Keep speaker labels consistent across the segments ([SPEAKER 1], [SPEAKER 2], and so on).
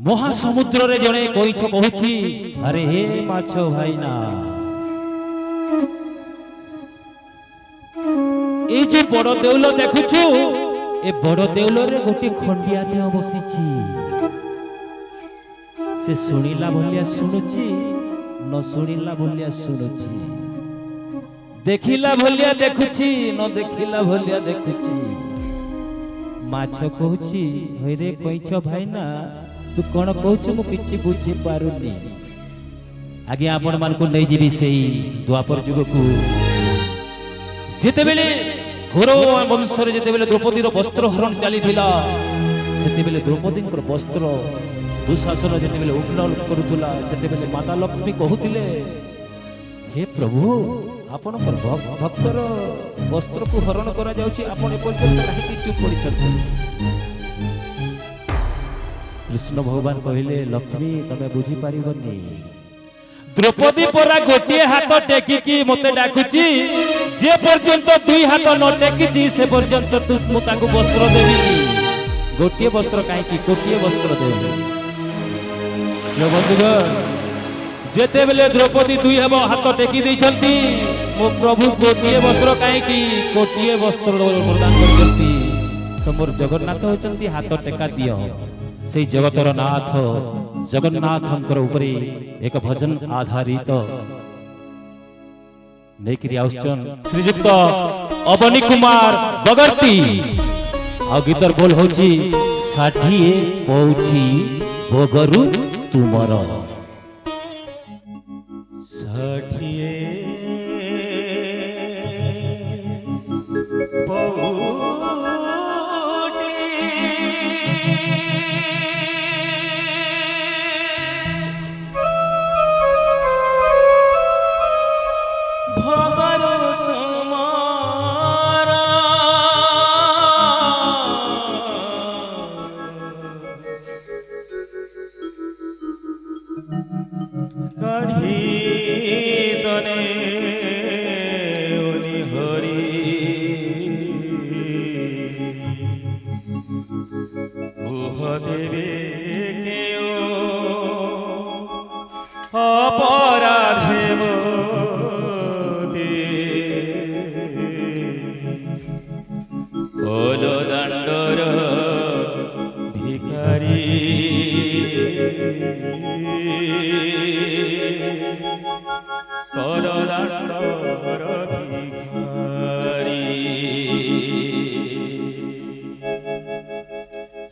[SPEAKER 1] महासमुद्र रे जड़े कईछ कहूची अरे हे माछ भाईना ए जो बड़ देउल देखुछु ए बड़ देउल रे गोटे खंडिया देह बसिछि से सुनिला भलिया सुनुछि न सुनिला भलिया सुनुछि देखिला भलिया देखुछि न देखिला भलिया देखुछि माछ कहूछि होरे कईछ भाईना तू कौन कहू मु किछि बुझी पारुनी आगे आपण मान को नहीं जीवी सेई द्वापर युग को जेते बेले घोरो वंश रे जेते बेले द्रौपदी रो वस्त्र हरण चली थिला सेते बेले द्रौपदी को वस्त्र दुशासन जेते बेले उग्न करूथुला सेते बेले माता लक्ष्मी कहूतिले हे प्रभु आपण पर भक्तर वस्त्र को हरण करा जाउछि आपण ए पर्यंत काहे चुप पड़ी छथि कृष्ण भगवान कहले लक्ष्मी तमे बुझी पारिबनी द्रौपदी परा गोटे हाथ टेकी मते डाकुची जे पर्यंत दुई हाथ न टेकीची से पर्यंत तू मु ताको वस्त्र देबी गोटे वस्त्र काहे की कोटिए वस्त्र देबी लो बंधुगण जेते बेले द्रौपदी दुई हबो हाथ टेकी दैछंती मो प्रभु गोटे वस्त्र काहे की कोटिए वस्त्र प्रदान करछंती तमोर जगन्नाथ होचंती हाथ टेका दियो से जगतर नाथ जगन्नाथंकर उपरे एक भजन आधारित नेकरी आउचन श्रीयुक्त अवनी कुमार बगर्ती आ गीतर बोल होची षाठिए पौठी भोगरु तुमर षाठिए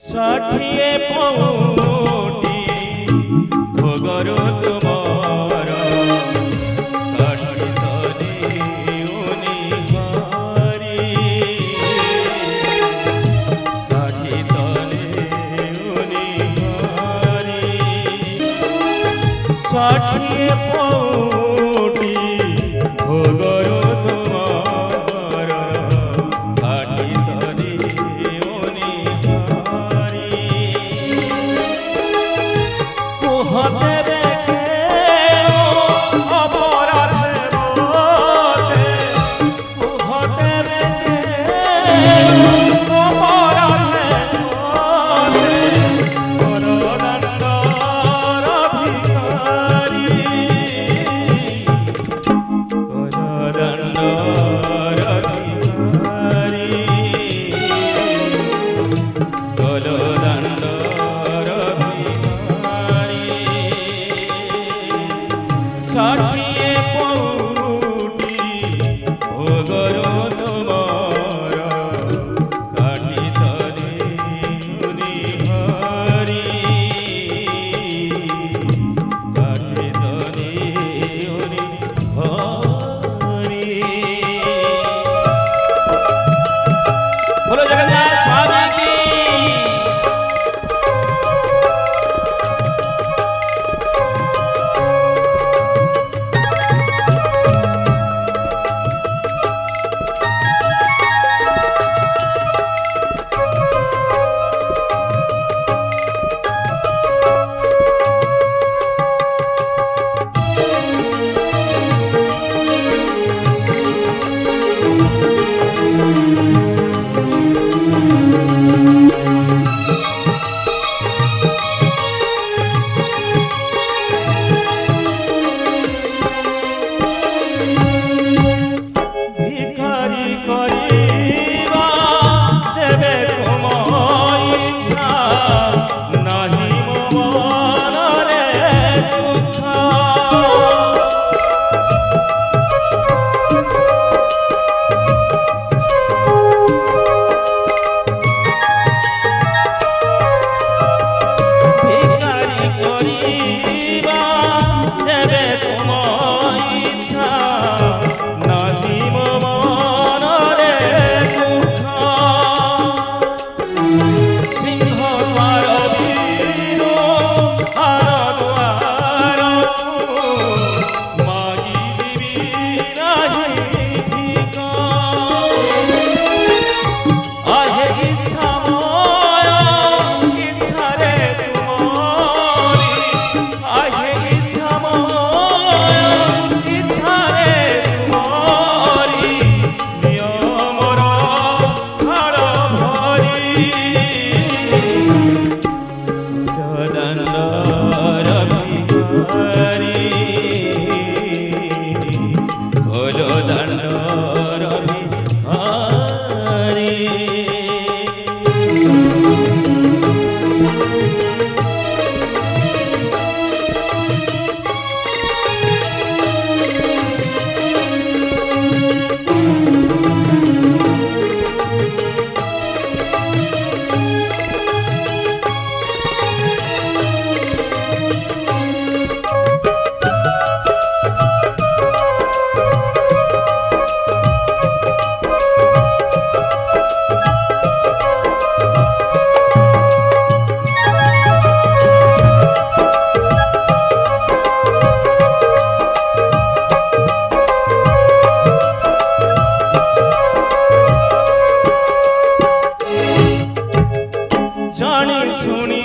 [SPEAKER 2] षाठिए पौठी भोगरु तुमर काढ़ी तनी हारी काढ़ी तनी हारी षाठिए पौठी भोगरु तुमर काढ़ी तनी ନାହିଁ ମୋ ମନରେ ଦୁଃଖ। ଭିକାରୀ କରିବା ଯେବେ ତୁମ ଇଚ୍ଛା, ନାହିଁ ମୋ ମନରେ ଦୁଃଖ। ସିଂହ ଦ୍ୱାର ବୀରୁ ଆର ଦ୍ୱାରକୁ ମାଗିବି ନାହିଁ ଭିକ। ଆହେ ଇଚ୍ଛା ମୋୟ ଇଚ୍ଛାରେ ତୁମରି, ଆହେ ଇଚ୍ଛା ମୋୟ ଇଚ୍ଛାରେ ତୁମରି। ନିୟମର ହାଡ଼ ଭରି ଦଣ୍ଡର ଭିକାରୀ, ଖୋଲ ଦଣ୍ଡର ଭିକାରୀ। জানি শুনি